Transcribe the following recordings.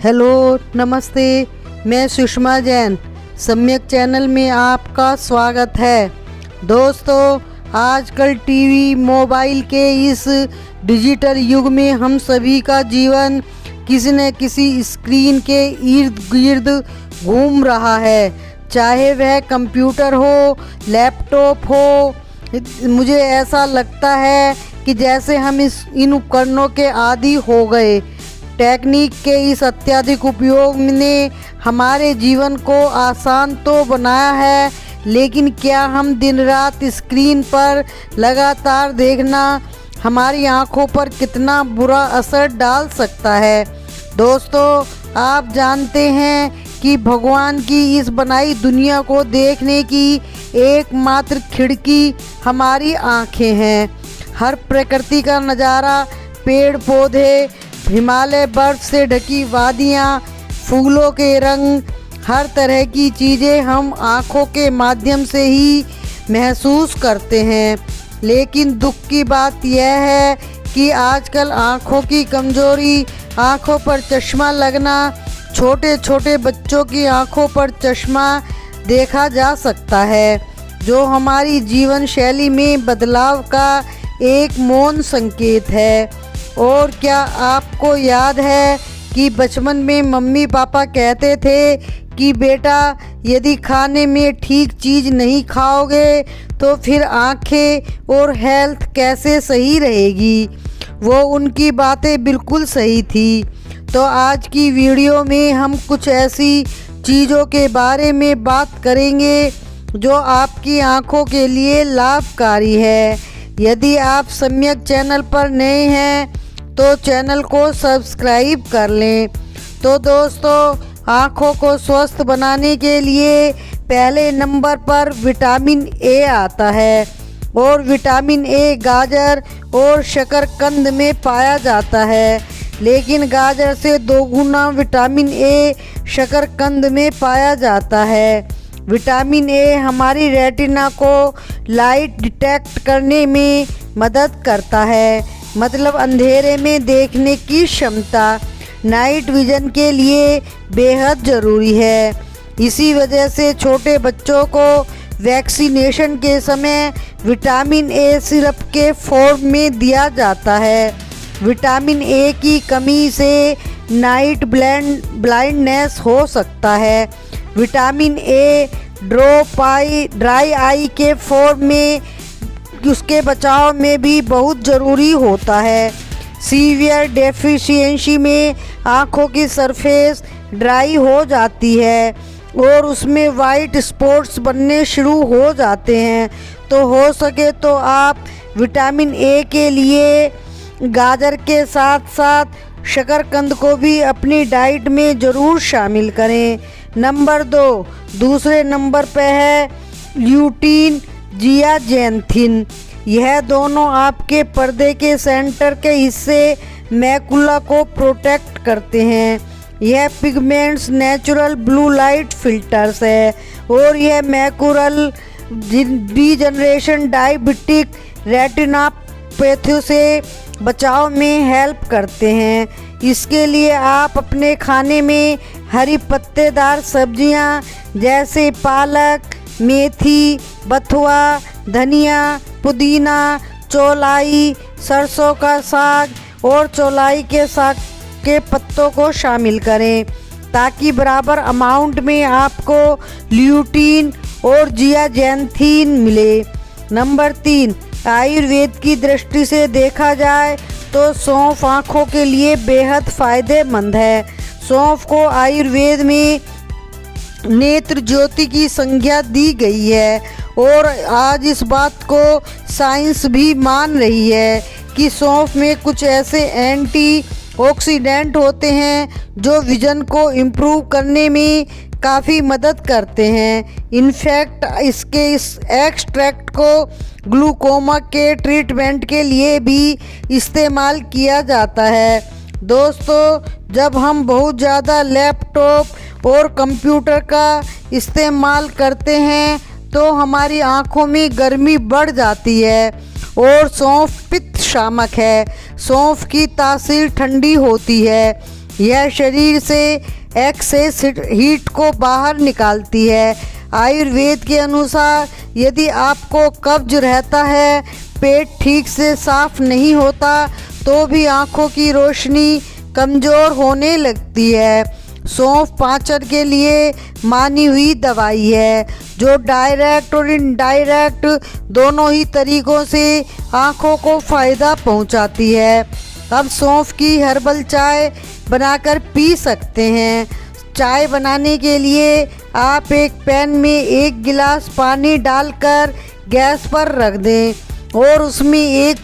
Hello नमस्ते, मैं सुषमा जैन सम्यक चैनल में आपका स्वागत है। दोस्तों, आजकल टीवी मोबाइल के इस डिजिटल युग में हम सभी का जीवन किसी न किसी स्क्रीन के इर्द गिर्द घूम रहा है, चाहे वह कंप्यूटर हो, लैपटॉप हो। मुझे ऐसा लगता है कि जैसे हम इन उपकरणों के आदी हो गए। टेक्निक के इस अत्यधिक उपयोग ने हमारे जीवन को आसान तो बनाया है, लेकिन क्या हम दिन रात स्क्रीन पर लगातार देखना हमारी आंखों पर कितना बुरा असर डाल सकता है। दोस्तों, आप जानते हैं कि भगवान की इस बनाई दुनिया को देखने की एकमात्र खिड़की हमारी आँखें हैं। हर प्रकृति का नज़ारा, पेड़ पौधे, हिमालय बर्फ से ढकी वादियाँ, फूलों के रंग, हर तरह की चीज़ें हम आँखों के माध्यम से ही महसूस करते हैं। लेकिन दुख की बात यह है कि आजकल आँखों की कमज़ोरी, आँखों पर चश्मा लगना, छोटे छोटे बच्चों की आँखों पर चश्मा देखा जा सकता है, जो हमारी जीवन शैली में बदलाव का एक मौन संकेत है। और क्या आपको याद है कि बचपन में मम्मी पापा कहते थे कि बेटा, यदि खाने में ठीक चीज़ नहीं खाओगे तो फिर आँखें और हेल्थ कैसे सही रहेगी। वो उनकी बातें बिल्कुल सही थी। तो आज की वीडियो में हम कुछ ऐसी चीज़ों के बारे में बात करेंगे जो आपकी आँखों के लिए लाभकारी है। यदि आप सम्यक चैनल पर नए हैं तो चैनल को सब्सक्राइब कर लें। तो दोस्तों, आँखों को स्वस्थ बनाने के लिए पहले नंबर पर विटामिन ए आता है, और विटामिन ए गाजर और शकरकंद में पाया जाता है, लेकिन गाजर से 2 गुना विटामिन ए शकरकंद में पाया जाता है। विटामिन ए हमारी रेटिना को लाइट डिटेक्ट करने में मदद करता है, मतलब अंधेरे में देखने की क्षमता नाइट विजन के लिए बेहद ज़रूरी है। इसी वजह से छोटे बच्चों को वैक्सीनेशन के समय विटामिन ए सिरप के फॉर्म में दिया जाता है। विटामिन ए की कमी से नाइट ब्लाइंडनेस हो सकता है। विटामिन ए ड्राई आई के फॉर्म में उसके बचाव में भी बहुत ज़रूरी होता है। सीवियर डेफिशिएंसी में आँखों की सरफेस ड्राई हो जाती है और उसमें वाइट स्पॉट्स बनने शुरू हो जाते हैं। तो हो सके तो आप विटामिन ए के लिए गाजर के साथ साथ शकरकंद को भी अपनी डाइट में ज़रूर शामिल करें। नंबर 2, दूसरे नंबर पे है ल्यूटीन जियाजेंथिन। यह दोनों आपके पर्दे के सेंटर के हिस्से मैकुला को प्रोटेक्ट करते हैं। यह pigments natural blue light filters है, और यह मैकुलर डीजनरेशन, डायबिटिक रेटिनापैथी से बचाव में हेल्प करते हैं। इसके लिए आप अपने खाने में हरी पत्तेदार सब्जियां जैसे पालक, मेथी, बथुआ, धनिया, पुदीना, चौलाई, सरसों का साग और चौलाई के साग के पत्तों को शामिल करें, ताकि बराबर अमाउंट में आपको ल्यूटीन और जियाजेंथिन मिले। नंबर 3, आयुर्वेद की दृष्टि से देखा जाए तो सौंफ आँखों के लिए बेहद फ़ायदेमंद है। सौंफ को आयुर्वेद में नेत्र ज्योति की संज्ञा दी गई है, और आज इस बात को साइंस भी मान रही है कि सौंफ में कुछ ऐसे एंटीऑक्सीडेंट होते हैं जो विजन को इम्प्रूव करने में काफ़ी मदद करते हैं। इनफैक्ट इसके इस एक्सट्रैक्ट को ग्लूकोमा के ट्रीटमेंट के लिए भी इस्तेमाल किया जाता है। दोस्तों, जब हम बहुत ज़्यादा लैपटॉप और कंप्यूटर का इस्तेमाल करते हैं तो हमारी आँखों में गर्मी बढ़ जाती है, और सौंफ पित्त शामक है। सौंफ की तासीर ठंडी होती है, यह शरीर से एक्सेस हीट को बाहर निकालती है। आयुर्वेद के अनुसार यदि आपको कब्ज रहता है, पेट ठीक से साफ नहीं होता, तो भी आँखों की रोशनी कमज़ोर होने लगती है। सौंफ पाचन के लिए मानी हुई दवाई है, जो डायरेक्ट और इनडायरेक्ट दोनों ही तरीक़ों से आँखों को फ़ायदा पहुँचाती है। अब सौंफ की हर्बल चाय बनाकर पी सकते हैं। चाय बनाने के लिए आप एक पैन में 1 गिलास पानी डालकर गैस पर रख दें और उसमें 1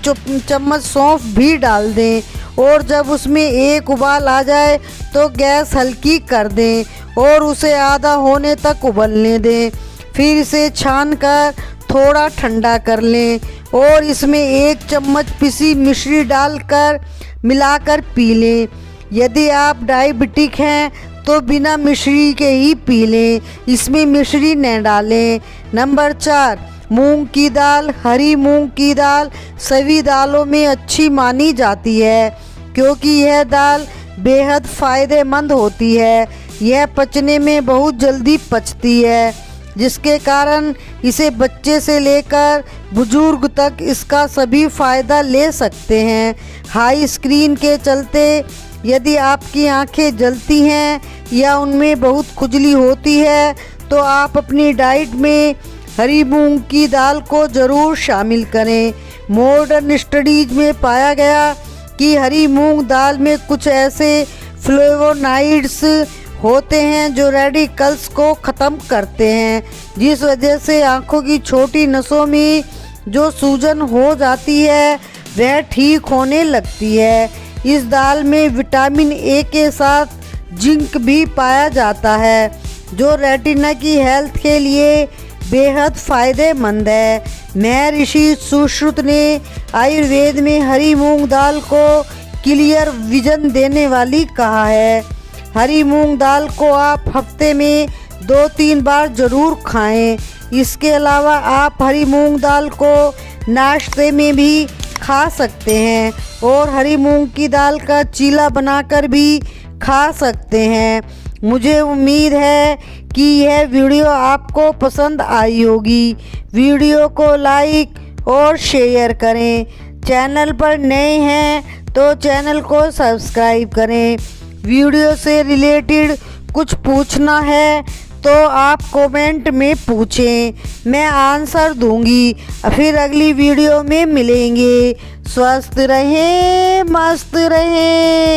चम्मच सौंफ भी डाल दें, और जब उसमें 1 उबाल आ जाए तो गैस हल्की कर दें और उसे आधा होने तक उबलने दें। फिर इसे छानकर थोड़ा ठंडा कर लें और इसमें 1 चम्मच पिसी मिश्री डालकर मिलाकर पी लें। यदि आप डायबिटिक हैं तो बिना मिश्री के ही पी लें, इसमें मिश्री न डालें। नंबर 4, मूंग की दाल। हरी मूंग की दाल सभी दालों में अच्छी मानी जाती है, क्योंकि यह दाल बेहद फ़ायदेमंद होती है। यह पचने में बहुत जल्दी पचती है, जिसके कारण इसे बच्चे से लेकर बुजुर्ग तक इसका सभी फ़ायदा ले सकते हैं। हाई स्क्रीन के चलते यदि आपकी आंखें जलती हैं या उनमें बहुत खुजली होती है, तो आप अपनी डाइट में हरी मूंग की दाल को ज़रूर शामिल करें। मॉडर्न स्टडीज़ में पाया गया कि हरी मूंग दाल में कुछ ऐसे फ्लेवोनाइड्स होते हैं जो रेडिकल्स को ख़त्म करते हैं, जिस वजह से आँखों की छोटी नसों में जो सूजन हो जाती है वह ठीक होने लगती है। इस दाल में विटामिन ए के साथ जिंक भी पाया जाता है, जो रेटिना की हेल्थ के लिए बेहद फ़ायदेमंद है। महर्षि सुश्रुत ने आयुर्वेद में हरी मूंग दाल को क्लियर विजन देने वाली कहा है। हरी मूंग दाल को आप हफ्ते में 2-3 बार ज़रूर खाएं। इसके अलावा आप हरी मूंग दाल को नाश्ते में भी खा सकते हैं और हरी मूंग की दाल का चीला बनाकर भी खा सकते हैं। मुझे उम्मीद है कि यह वीडियो आपको पसंद आई होगी। वीडियो को लाइक और शेयर करें। चैनल पर नए हैं तो चैनल को सब्सक्राइब करें। वीडियो से रिलेटेड कुछ पूछना है तो आप कमेंट में पूछें, मैं आंसर दूंगी। फिर अगली वीडियो में मिलेंगे। स्वस्थ रहें, मस्त रहें।